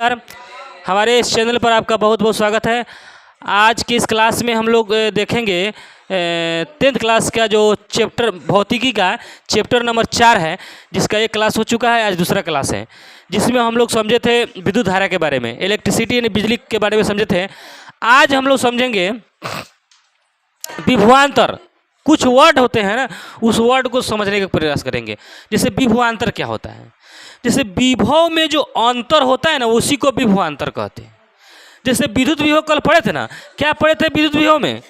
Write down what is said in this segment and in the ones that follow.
नमस्कार। हमारे इस चैनल पर आपका बहुत बहुत स्वागत है। आज की इस क्लास में हम लोग देखेंगे 10th क्लास का जो चैप्टर भौतिकी का चैप्टर नंबर 4 है, जिसका एक क्लास हो चुका है, आज दूसरा क्लास है, जिसमें हम लोग समझे थे विद्युत धारा के बारे में, इलेक्ट्रिसिटी यानी बिजली के बारे में समझे थे। आज हम लोग समझेंगे विभवांतर। कुछ वर्ड होते हैं ना, उस वर्ड को समझने का प्रयास करेंगे। जैसे विभवांतर क्या होता है, जैसे विभव में जो अंतर होता है ना, उसी को विभवांतर कहते हैं। जैसे विद्युत विभव कल पढ़े थे ना, क्या पढ़े थे विद्युत विभव में?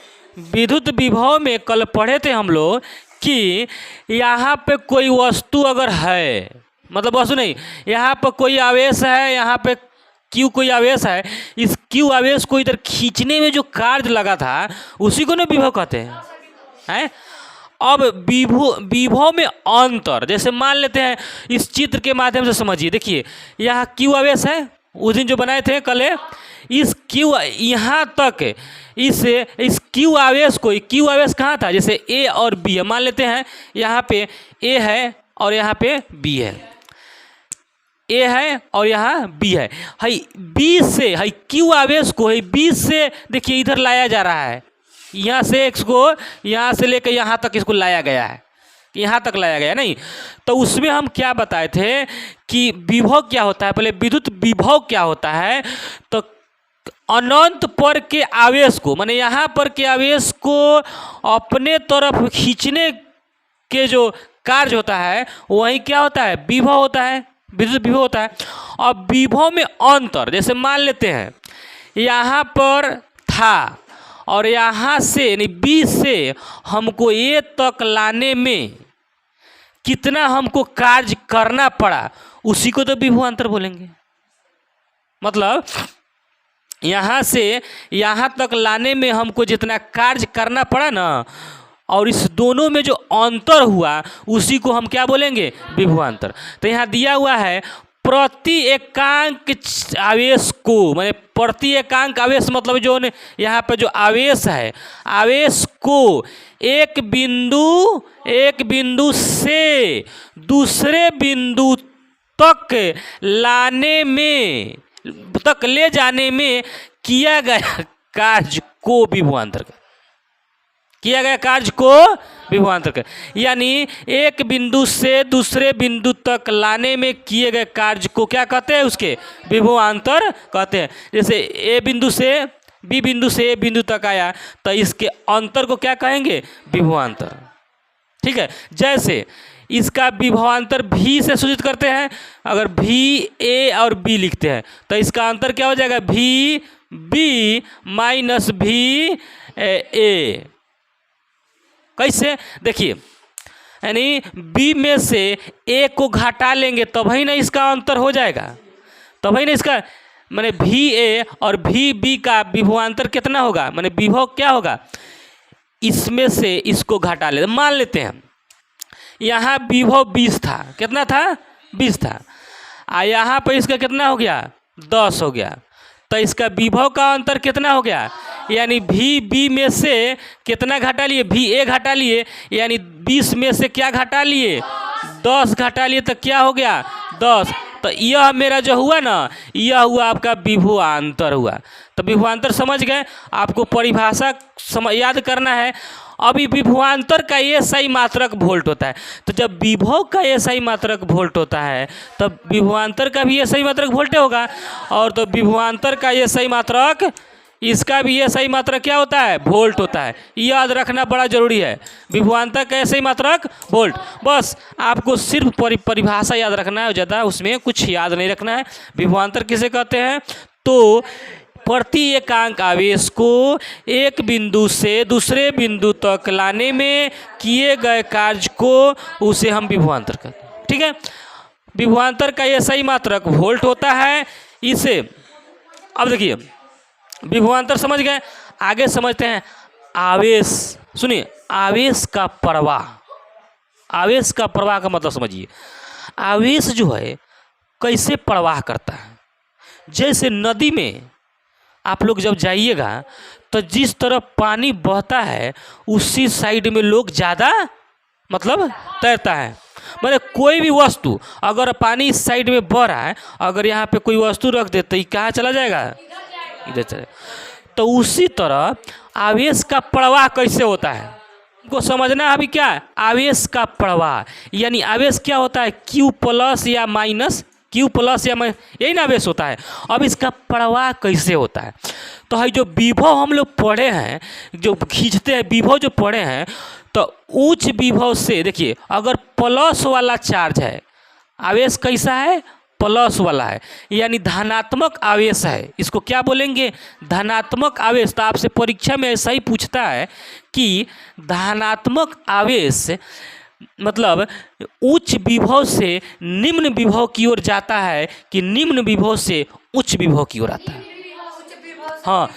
विद्युत विभव में कल पढ़े थे हम लोग कि यहाँ पे कोई वस्तु अगर है, मतलब वस्तु नहीं, यहाँ पर कोई आवेश है, यहाँ पे क्यू कोई आवेश है, इस क्यू आवेश को इधर खींचने में जो कार्य लगा था उसी को ना विभव कहते हैं। अब विभव में अंतर, जैसे मान लेते हैं, इस चित्र के माध्यम से समझिए। देखिए यहाँ क्यू आवेश है, उस दिन जो बनाए थे कल, इस क्यू यहाँ तक इस क्यू आवेश को, क्यू आवेश कहाँ था, जैसे ए और बी है, मान लेते हैं यहाँ पे ए है और यहाँ पे बी है, ए है और यहाँ बी है। हाई बी से, हाई क्यू आवेश को बी से देखिए इधर लाया जा रहा है, यहाँ से एक्स को यहाँ से लेकर यहाँ तक इसको लाया गया है, यहाँ तक लाया गया नहीं। तो उसमें हम क्या बताए थे कि विभव क्या होता है, पहले विद्युत विभव क्या होता है। तो अनंत पर के आवेश को, माने यहाँ पर के आवेश को अपने तरफ खींचने के जो कार्य होता है वही क्या होता है, विभव होता है, विद्युत विभव होता है। अब विभव में अंतर, जैसे मान लेते हैं यहाँ पर था और यहाँ से यानी बी से हमको ए तक लाने में कितना हमको कार्य करना पड़ा, उसी को तो विभवांतर बोलेंगे। मतलब यहाँ से यहाँ तक लाने में हमको जितना कार्य करना पड़ा ना, और इस दोनों में जो अंतर हुआ उसी को हम क्या बोलेंगे, विभवांतर। तो यहाँ दिया हुआ है प्रति एकांक आवेश को, माने प्रति एकांक आवेश मतलब जो यहाँ पर जो आवेश है, आवेश को एक बिंदु से दूसरे बिंदु तक लाने में, तक ले जाने में किया गया कार्य को विभवांतर कर, किया गया कार्य को विभवांतर कर। यानी एक बिंदु से दूसरे बिंदु तक लाने में किए गए कार्य को क्या कहते हैं, उसके विभवांतर कहते हैं। जैसे ए बिंदु से बी बिंदु से ए बिंदु तक आया तो इसके अंतर को क्या कहेंगे, विभवांतर। ठीक है, जैसे इसका विभवांतर भी से सूचित करते हैं। अगर भी ए और बी लिखते हैं तो इसका अंतर क्या हो जाएगा, भी बी माइनस भी ए। कैसे, देखिए यानी बी में से ए को घटा लेंगे तभी ना इसका अंतर हो जाएगा, तभी ना इसका, माने भी ए और भी बी का विभवांतर कितना होगा, माने विभव क्या होगा, इसमें से इसको घटा ले। मान लेते हैं यहाँ विभव 20 था, कितना था, 20 था, यहाँ पर इसका कितना हो गया, 10 हो गया। तो इसका विभव का अंतर कितना हो गया, यानी भी बी में से कितना घटा लिए, भी ए घटा लिए, यानी 20 में से क्या घटा लिए, 10 घटा लिए, तो क्या हो गया, 10। तो यह मेरा जो हुआ ना, यह हुआ आपका विभवांतर हुआ। तो विभवांतर समझ गए, आपको परिभाषा याद करना है। अभी विभवांतर का ये सही मात्रक वोल्ट होता है, तो जब विभव का ये सही मात्रक वोल्ट होता है तब विभवांतर का भी ये सही मात्रक वोल्ट होगा, और तो विभवांतर का ये सही मात्रक, इसका भी ये सही मात्रक क्या होता है, वोल्ट होता है। याद रखना बड़ा जरूरी है, विभवांतर का सही मात्रक वोल्ट। बस आपको सिर्फ परिभाषा याद रखना है, ज़्यादा उसमें कुछ याद नहीं रखना है। विभवांतर किसे कहते हैं, तो प्रति एकांक आवेश को एक बिंदु से दूसरे बिंदु तक लाने में किए गए कार्य को, उसे हम विभवांतर कहते हैं। ठीक है, विभवांतर का ये सही मात्रक वोल्ट होता है। इसे अब देखिए विभवांतर समझ गए, आगे समझते हैं आवेश। सुनिए, आवेश का प्रवाह, आवेश का प्रवाह का मतलब समझिए। आवेश जो है कैसे प्रवाह करता है, जैसे नदी में आप लोग जब जाइएगा तो जिस तरफ पानी बहता है उसी साइड में लोग ज़्यादा मतलब तैरता है। मैंने कोई भी वस्तु अगर पानी इस साइड में बह रहा है, अगर यहाँ पे कोई वस्तु रख दे तो ये कहाँ चला जाएगा, इधर चले। तो उसी तरह आवेश का प्रवाह कैसे होता है को समझना है। अभी क्या है आवेश का प्रवाह, यानी आवेश क्या होता है Q प्लस या माइनस, Q प्लस या माइनस, यही ना आवेश होता है। अब इसका प्रवाह कैसे होता है, तो है जो विभव हम लोग पढ़े हैं, जो खींचते हैं विभव जो पढ़े हैं, तो उच्च विभव से देखिए अगर प्लस वाला चार्ज है, आवेश कैसा है प्लस वाला है, यानी धनात्मक आवेश है, इसको क्या बोलेंगे धनात्मक आवेश। तो आपसे परीक्षा में ऐसा ही पूछता है कि धनात्मक आवेश मतलब उच्च विभव से निम्न विभव की ओर जाता है कि निम्न विभव से उच्च विभव की ओर आता है। हाँ,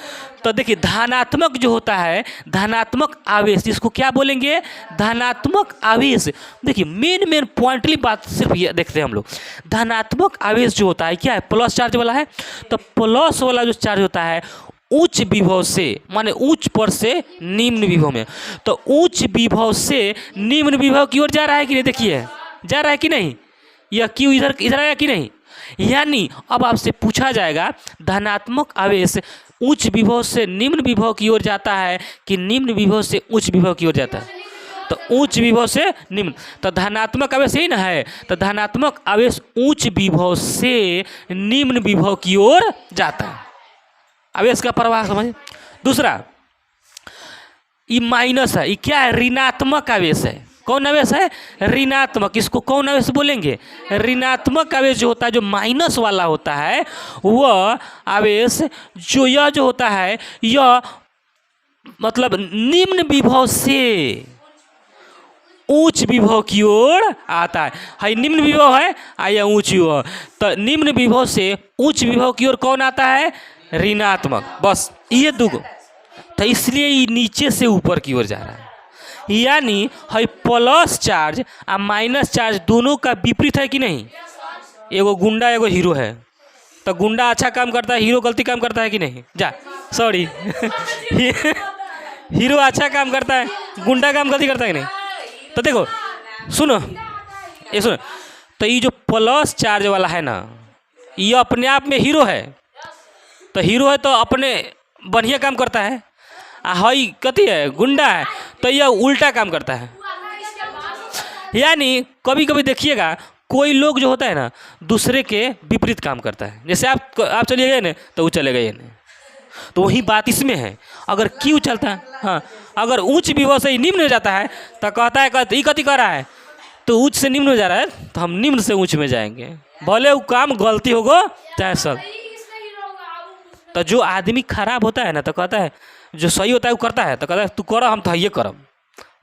तो देखिए धनात्मक जो होता है धनात्मक आवेश, इसको क्या बोलेंगे धनात्मक आवेश। देखिए मेन पॉइंटली बात सिर्फ ये देखते हैं हम लोग, धनात्मक आवेश जो होता है क्या है प्लस चार्ज वाला है। तो प्लस वाला जो चार्ज होता है उच्च विभव से, माने उच्च पर से निम्न विभव में, तो उच्च विभव से निम्न विभव की ओर जा रहा है कि नहीं, देखिए जा रहा है कि नहीं, यह क्यों इधर इधर आया कि नहीं। यानी अब आपसे पूछा जाएगा धनात्मक आवेश उच्च विभव से निम्न विभव की ओर जाता है कि निम्न विभव से उच्च विभव की ओर जाता है, तो उच्च विभव से निम्न, तो धनात्मक आवेश ही ना है। तो धनात्मक आवेश उच्च विभव से निम्न विभव की ओर जाता है, आवेश का प्रवाह समझे। दूसरा ये माइनस है, ये क्या है ऋणात्मक आवेश है। कौन आवेश है ऋणात्मक, इसको कौन आवेश बोलेंगे ऋणात्मक आवेश जो होता है, जो माइनस वाला होता है वह आवेश जो यह जो होता है यह मतलब निम्न विभव से उच्च विभव की ओर आता है निम्न विभव है या उच्च विभव, तो निम्न विभव से उच्च विभव की ओर कौन आता है ऋणात्मक, बस ये दो, तो इसलिए ये नीचे से ऊपर की ओर जा रहा है। यानी है प्लस चार्ज और माइनस चार्ज दोनों का विपरीत है कि नहीं। एगो गुंडा एगो हीरो है, तो गुंडा अच्छा काम करता है, हीरो गलती काम करता है कि नहीं, जा सॉरी हीरो अच्छा काम करता है, गुंडा काम गलती करता है कि नहीं। तो देखो सुनो ये सुनो, तो ये जो प्लस चार्ज वाला है ना ये अपने आप में हीरो है, तो हीरो है तो अपने बढ़िया काम करता है, हई कथी है गुंडा है तो यह उल्टा काम करता है। यानी कभी कभी देखिएगा कोई लोग जो होता है ना दूसरे के विपरीत काम करता है, जैसे आप चलिए गए ना तो वो चले गए ना, तो वही बात इसमें है। अगर क्यों चलता है, हाँ अगर उच्च विभव से निम्न हो जाता है तो कहता है ये कथी कर रहा है, तो उच्च से निम्न हो जा रहा है तो हम निम्न से उच्च में जाएंगे, भले वो काम गलती होगा चाहे सब। तो जो आदमी खराब होता है ना तो कहता है, जो सही होता है वो करता है तो कहता है तू कर हम तो ये करब,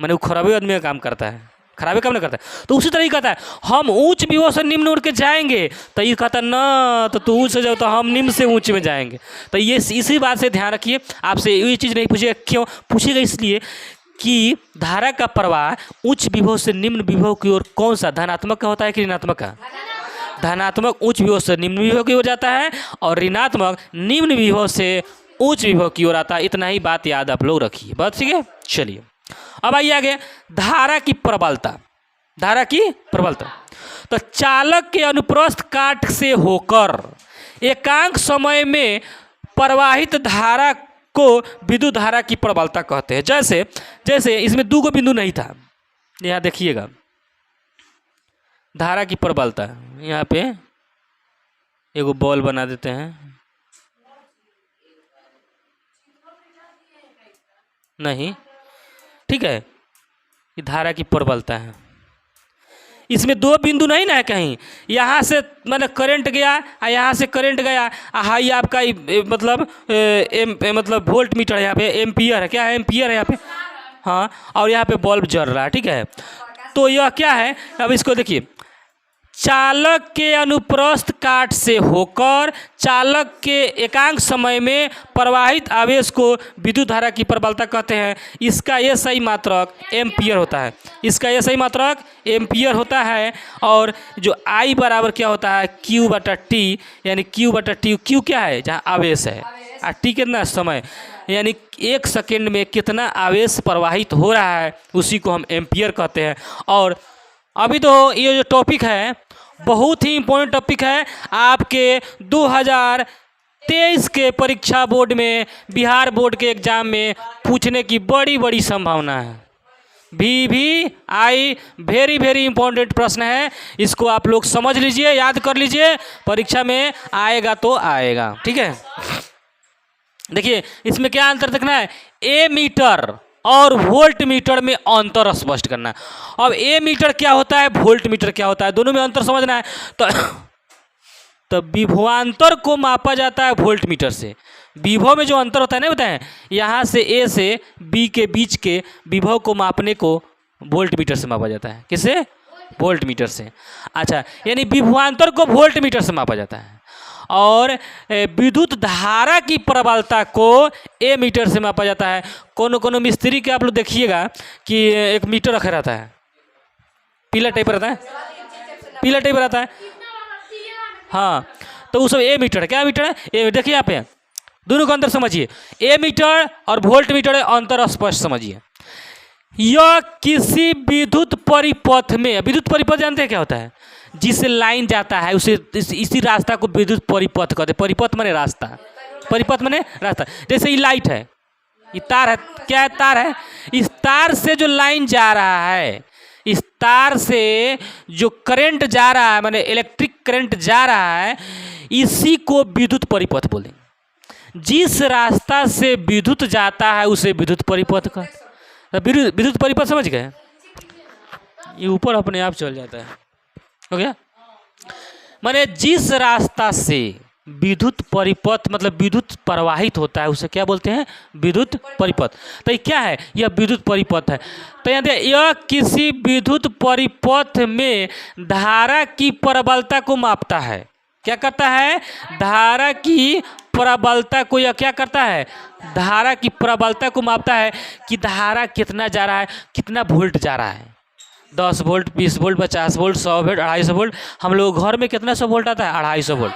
मैंने वो खराबे आदमी का काम करता है, खराबे काम नहीं करता है। तो उसी तरह ही कहता है हम उच्च विभव से निम्न उड़ के जाएंगे, तो ये कहता ना तो तू उच्च से जाओ तो हम निम्न से ऊंच में जाएंगे। तो ये इसी बात से ध्यान रखिए, आपसे ये चीज़ नहीं पूछेगा, क्यों पूछेगा इसलिए कि धारा का प्रवाह उच्च विभव से निम्न विभव की ओर कौन सा धनात्मक का होता है कि ऋणात्मक का। धनात्मक उच्च विभव से निम्न विभव की ओर जाता है और ऋणात्मक निम्न विभव से उच्च विभव की ओर आता है। इतना ही बात याद आप लोग रखिए, बात ठीक है। चलिए अब आइए आगे, धारा की प्रबलता। धारा की प्रबलता, तो चालक के अनुप्रस्थ काट से होकर एकांक समय में प्रवाहित धारा को विद्युत धारा की प्रबलता कहते हैं। जैसे जैसे इसमें दो बिंदु नहीं था, यहाँ देखिएगा धारा की प्रबलता, यहाँ पे एगो बॉल बना देते हैं, नहीं ठीक है, ये धारा की प्रबलता है। इसमें दो बिंदु नहीं ना है कहीं, यहाँ से मतलब करंट गया और यहाँ से करंट गया, हाई आपका मतलब मतलब वोल्ट मीटर है, यहाँ पे एम्पियर है, क्या है एम्पियर है यहाँ पे, हाँ, और यहाँ पे बल्ब जल रहा है, ठीक है। तो यह क्या है, अब इसको देखिए, चालक के अनुप्रस्थ काट से होकर चालक के एकांक समय में प्रवाहित आवेश को विद्युत धारा की प्रबलता कहते हैं। इसका यह सही मात्रक एम्पियर होता है, इसका यह सही मात्रक एम्पियर होता है। और जो I बराबर क्या होता है Q बटा T, यानी Q बटा T, Q क्या है जहाँ आवेश है और T कितना समय, यानी एक सेकेंड में कितना आवेश प्रवाहित हो रहा है उसी को हम एम्पियर कहते हैं। और अभी तो ये जो टॉपिक है बहुत ही इम्पोर्टेंट टॉपिक है, आपके 2023 के परीक्षा बोर्ड में, बिहार बोर्ड के एग्ज़ाम में पूछने की बड़ी बड़ी संभावना है। VVI वेरी वेरी इंपॉर्टेंट प्रश्न है, इसको आप लोग समझ लीजिए, याद कर लीजिए, परीक्षा में आएगा तो आएगा। ठीक है, देखिए इसमें क्या अंतर देखना है, ए मीटर और वोल्ट मीटर में अंतर स्पष्ट करना है। अब ए मीटर क्या होता है, वोल्ट मीटर क्या होता है, दोनों में अंतर समझना है। तो विभवांतर को मापा जाता है वोल्ट मीटर से। विभव में जो अंतर होता है ना, बताएं, यहाँ से ए से बी के बीच के विभव को मापने को वोल्ट मीटर से मापा जाता है। किससे? वोल्ट मीटर से। अच्छा, यानी विभवांतर को वोल्ट मीटर से मापा जाता है और विद्युत धारा की प्रबलता को ए मीटर से मापा जाता है। कोनो मिस्त्री के आप लोग देखिएगा कि एक मीटर रखा रहता है, पीला टाइप रहता है, पीला टाइप रहता है, हाँ, तो वो सब ए मीटर है। क्या मीटर है? ए। देखिए यहाँ पे दोनों का अंतर समझिए, ए मीटर और वोल्ट मीटर अंतर स्पष्ट समझिए। यह किसी विद्युत परिपथ में, विद्युत परिपथ जानते हैं क्या होता है? जिससे लाइन जाता है उसे, इसी रास्ता को विद्युत परिपथ कहते हैं। परिपथ माने रास्ता, परिपथ माने रास्ता। जैसे ये लाइट है, ये तार है, क्या है? तार है। इस तार से जो लाइन जा रहा है, इस तार से जो करंट जा रहा है, माने इलेक्ट्रिक करंट जा रहा है, इसी को विद्युत परिपथ बोलेंगे। जिस रास्ता से विद्युत जाता है उसे विद्युत परिपथ का, विद्युत परिपथ समझ गए? ये ऊपर अपने आप चल जाता है, हो गया? माने जिस रास्ता से विद्युत परिपथ मतलब विद्युत प्रवाहित होता है उसे क्या बोलते हैं? विद्युत परिपथ। तो ये क्या है? यह विद्युत परिपथ है। तो यहाँ देखिए, यह किसी विद्युत परिपथ में धारा की प्रबलता को मापता है। क्या करता है? धारा की प्रबलता को यह क्या करता है? धारा की प्रबलता को मापता है कि धारा कितना जा रहा है, कितना वोल्ट जा रहा है। 10 volt, 20 volt, 50 volt, 100 volt, 250 volt. हम लोग घर में कितना 100 वोल्ट आता है? 250 वोल्ट।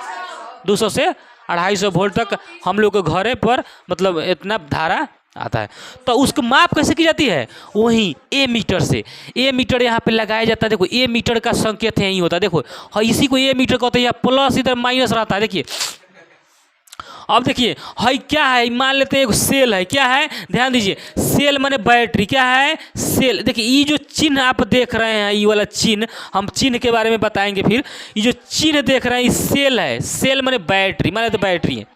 200 से 250 वोल्ट तक हम लोग के घरे पर मतलब इतना धारा आता है। तो उसको माप कैसे की जाती है? वहीं ए मीटर से। ए मीटर यहाँ पे लगाया जाता है। देखो ए मीटर का संकेत यही होता है। देखो हाँ, इसी को ए मीटर कहते हैं। यहाँ प्लस इधर माइनस रहता है। देखिए अब देखिए हाई क्या है, मान लेते हैं एक सेल है। क्या है? ध्यान दीजिए, सेल माने बैटरी। क्या है? सेल। देखिए ये जो चिन्ह आप देख रहे हैं, ये वाला चिन्ह, हम चिन्ह के बारे में बताएंगे फिर। ये जो चिन्ह देख रहे हैं, ये सेल है। सेल माने बैटरी, माने तो बैटरी है।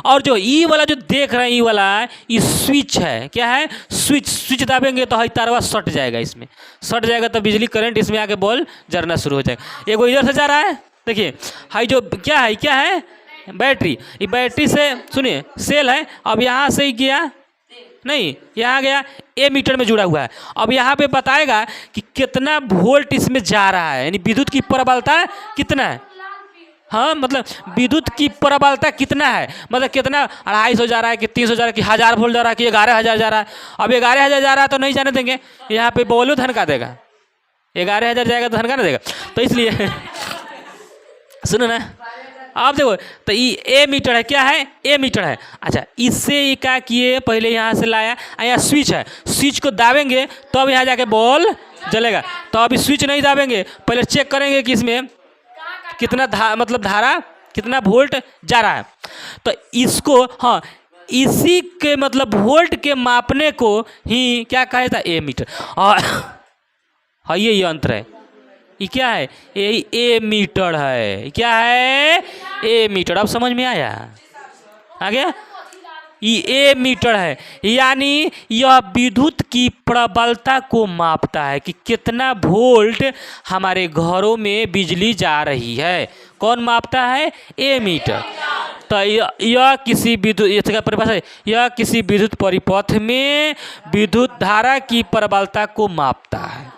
और जो ये वाला जो देख रहे हैं, ये वाला ये स्विच है। क्या है? स्विच। स्विच दाबेंगे तो हाई तारवा सट जाएगा, इसमें सट जाएगा तो बिजली करंट इसमें आके बॉल जलना शुरू हो जाएगा। एगो इधर से जा रहा है, देखिए हाई जो क्या है, क्या है? बैटरी। ये बैटरी से, सुनिए, सेल है। अब यहाँ से ही गया नहीं, यहाँ गया, ए मीटर में जुड़ा हुआ है। अब यहाँ पे बताएगा कि कितना वोल्ट इसमें जा रहा है, यानी विद्युत की प्रबलता कितना है। हाँ, मतलब विद्युत की प्रबलता कितना है, मतलब कितना 250 जा रहा है कि 300 जा रहा है कि 1000 वोल्ट जा रहा है कि 11000 जा रहा है। अब 11000 जा रहा है तो नहीं जाने देंगे, यहाँ पे बॉलो धनका देगा। 11000 जाएगा तो धनका नहीं देगा। तो इसलिए सुनो ना, आप देखो, तो ये ए मीटर है। क्या है? ए मीटर है। अच्छा, इससे ये क्या किए, पहले यहाँ से लाया, यहाँ स्विच है। स्विच को दाबेंगे तो अब यहाँ जाके बॉल जलेगा। तो अभी स्विच नहीं दाबेंगे, पहले चेक करेंगे कि इसमें कितना मतलब धारा कितना वोल्ट जा रहा है। तो इसको, हाँ, इसी के मतलब वोल्ट के मापने को ही क्या कहा जाता है? ए मीटर। और हाँ, ये अंतर है। ये क्या है? ये ए मीटर है। क्या है? ए मीटर। अब समझ में आया? आ गया? ये ए मीटर है, यानी यह विद्युत की प्रबलता को मापता है कि कितना वोल्ट हमारे घरों में बिजली जा रही है। कौन मापता है? ए मीटर। तो यह किसी विद्युत परिभाषा है, यह किसी विद्युत परिपथ में विद्युत धारा की प्रबलता को मापता है।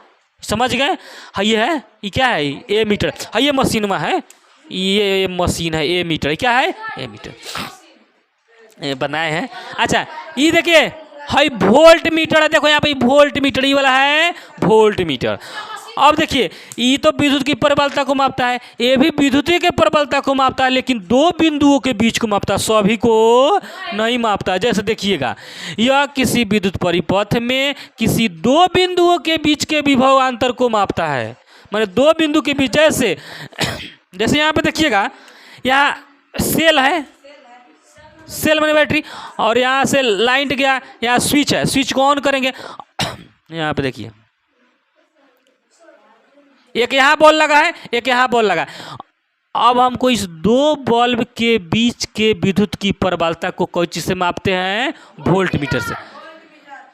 समझ गए? हाँ, ये है, ये क्या है? ए मीटर। हाँ, ये मशीन में है, ये मशीन है, ए मीटर। क्या है? ए मीटर बनाए हैं। अच्छा, ये देखिए, हाई वोल्ट मीटर है। देखो यहाँ पे वोल्ट मीटर, ये वाला है वोल्ट मीटर। अब देखिए, ये तो विद्युत की प्रबलता को मापता है, ये भी विद्युत के प्रबलता को मापता है, लेकिन दो बिंदुओं के बीच को मापता है, सभी को नहीं मापता। जैसे देखिएगा, यह किसी विद्युत परिपथ में किसी दो बिंदुओं के बीच के विभव अंतर को मापता है। मैंने दो बिंदु के बीच जैसे जैसे यहाँ पे देखिएगा, यहाँ सेल है, सेल मैंने बैटरी, और यहाँ से लाइन गया, यहाँ स्विच है, स्विच को ऑन करेंगे। यहाँ पे देखिए एक यहाँ बॉल लगा है, एक यहाँ बॉल लगा है। अब हमको इस दो बल्ब के बीच के विद्युत की प्रबलता को कोई चीज से मापते हैं? वोल्ट मीटर से।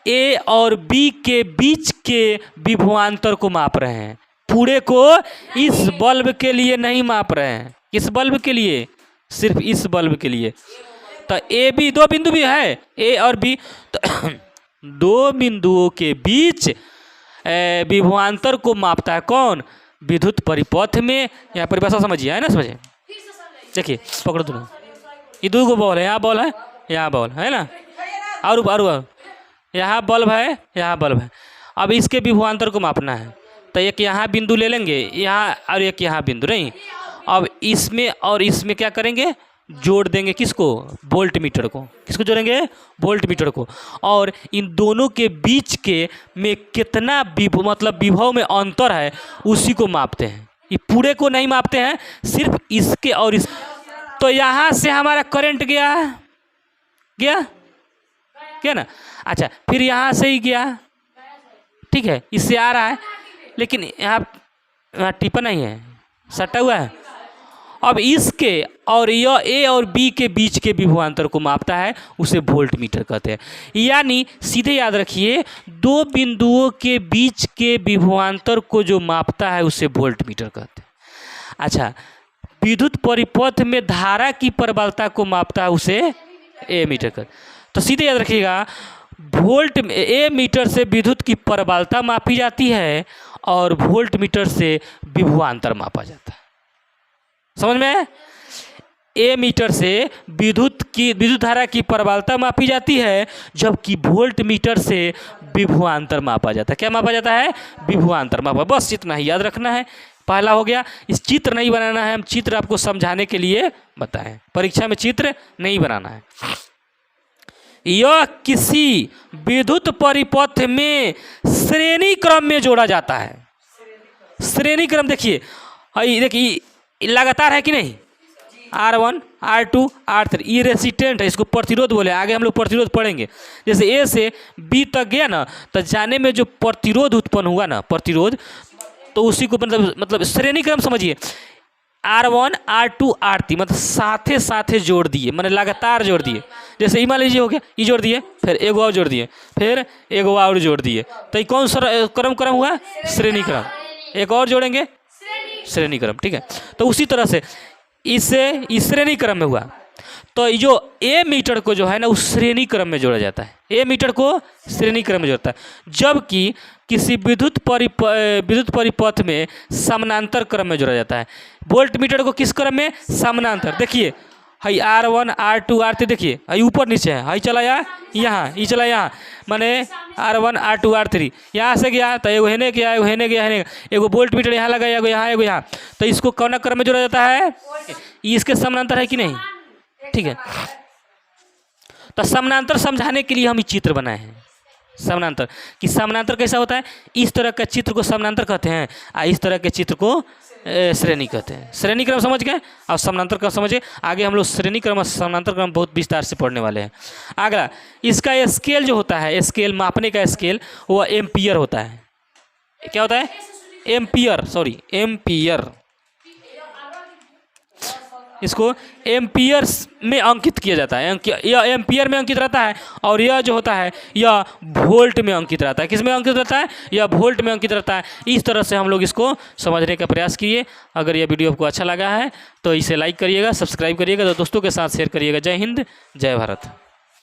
ए और बी के बीच के विभवांतर को माप रहे हैं, पूरे को इस बल्ब के लिए नहीं माप रहे हैं। किस बल्ब के लिए? सिर्फ इस बल्ब के लिए। तो ए बी दो बिंदु भी है, ए और बी, तो दो बिंदुओं के बीच विभवांतर को मापता है कौन? विद्युत परिपथ में। यहाँ परिभाषा समझिए, है ना, समझिए। देखिए पकड़ो दोनों, ये दो बॉल है, यहाँ बॉल है, यहाँ बॉल है ना, और यहाँ बल्ब है, यहाँ बल्ब है। अब इसके विभवांतर को मापना है, तो एक यहाँ बिंदु ले लेंगे, यहाँ, और एक यहाँ बिंदु, नहीं। अब इसमें और इसमें क्या करेंगे? जोड़ देंगे किसको? वोल्ट मीटर को। किसको जोड़ेंगे? वोल्ट मीटर को। और इन दोनों के बीच के में कितना मतलब विभव में अंतर है उसी को मापते हैं, ये पूरे को नहीं मापते हैं, सिर्फ इसके और इस। तो यहाँ से हमारा करंट गया क्या ना, अच्छा, फिर यहाँ से ही गया, ठीक है, इससे आ रहा है, लेकिन यहाँ टिपा नहीं है, सटा हुआ है। अब इसके और यह ए और बी के बीच के विभवांतर को मापता है, उसे वोल्ट मीटर कहते हैं। यानी सीधे याद रखिए, दो बिंदुओं के बीच के विभवांतर को जो मापता है उसे वोल्ट मीटर कहते हैं। अच्छा, विद्युत परिपथ में धारा की प्रबलता को मापता है उसे ए मीटर कहते हैं। तो सीधे याद रखिएगा, वोल्ट ए मीटर से विद्युत की प्रबलता मापी जाती है और वोल्ट मीटर से विभवांतर मापा जाता है। समझ में? ए मीटर से विद्युत धारा की प्रबलता मापी जाती है, जबकि वोल्ट मीटर से विभवांतर मापा जाता है। क्या मापा जाता है? विभवांतर मापा। बस इतना ही याद रखना है। पहला हो गया। इस चित्र नहीं बनाना है, हम चित्र आपको समझाने के लिए बताएं, परीक्षा में चित्र नहीं बनाना है। यह किसी विद्युत परिपथ में श्रेणी क्रम में जोड़ा जाता है। श्रेणी क्रम देखिए, देखिए लगातार है कि नहीं? R1, R2, R3, ये रेसिस्टेंट है, इसको प्रतिरोध बोले। आगे हम लोग प्रतिरोध पढ़ेंगे। जैसे ए से बी तक गया ना, तो जाने में जो प्रतिरोध उत्पन्न हुआ ना, प्रतिरोध, तो उसी को मतलब श्रेणी क्रम समझिए। R1, R2, R3 मतलब साथे साथे जोड़ दिए, मतलब लगातार जोड़ दिए। जैसे मान लीजिए हो गया, ये जोड़ दिए, फिर एगो और जोड़ दिए, फिर एगो और जोड़ दिए, तो ये कौन सा क्रम हुआ? श्रेणी क्रम। एक और जोड़ेंगे, श्रेणी क्रम, ठीक है। तो उसी तरह से इससे इस श्रेणी क्रम में हुआ, तो जो ए मीटर को जो है ना, उस श्रेणी क्रम में जोड़ा जाता है। ए मीटर को श्रेणी क्रम में जोड़ता है, जबकि किसी विद्युत परिपथ में समानांतर क्रम में जोड़ा जाता है। वोल्ट मीटर को किस क्रम में? समानांतर। देखिए हाई R1, R2, R3, देखिए हाई ऊपर नीचे है, हाई चला यहाँ, ये चला यहाँ, माने R1, R2, R3, यहाँ से गया तो एगो हेने गया, एगो हेने गया, एगो वोल्ट मीटर यहाँ लगा, एगो यहाँ, तो इसको कौन क्रम में जोड़ा जाता है? इसके समानांतर है कि नहीं? ठीक है। तो समानांतर समझाने के लिए हम ये चित्र बनाए हैं। समानांतर कि समानांतर कैसा होता है, इस तरह का चित्र को समानांतर कहते हैं, और इस तरह के चित्र को श्रेणी कहते हैं। श्रेणी क्रम समझ गए, और समानांतर क्रम समझे। आगे हम लोग श्रेणी क्रम और समानांतर क्रम बहुत विस्तार से पढ़ने वाले हैं। अगला, इसका स्केल जो होता है, स्केल मापने का स्केल, वो एम्पियर होता है। क्या होता है? Ampere, ampere. इसको एम्पियर्स में अंकित किया जाता है। यह एम्पियर में अंकित रहता है, और यह जो होता है यह वोल्ट में अंकित रहता है। किस में अंकित रहता है? यह वोल्ट में अंकित रहता है। इस तरह से हम लोग इसको समझने का प्रयास किए। अगर यह वीडियो आपको अच्छा लगा है तो इसे लाइक करिएगा, सब्सक्राइब करिएगा, तो दोस्तों के साथ शेयर करिएगा। जय हिंद, जय भारत।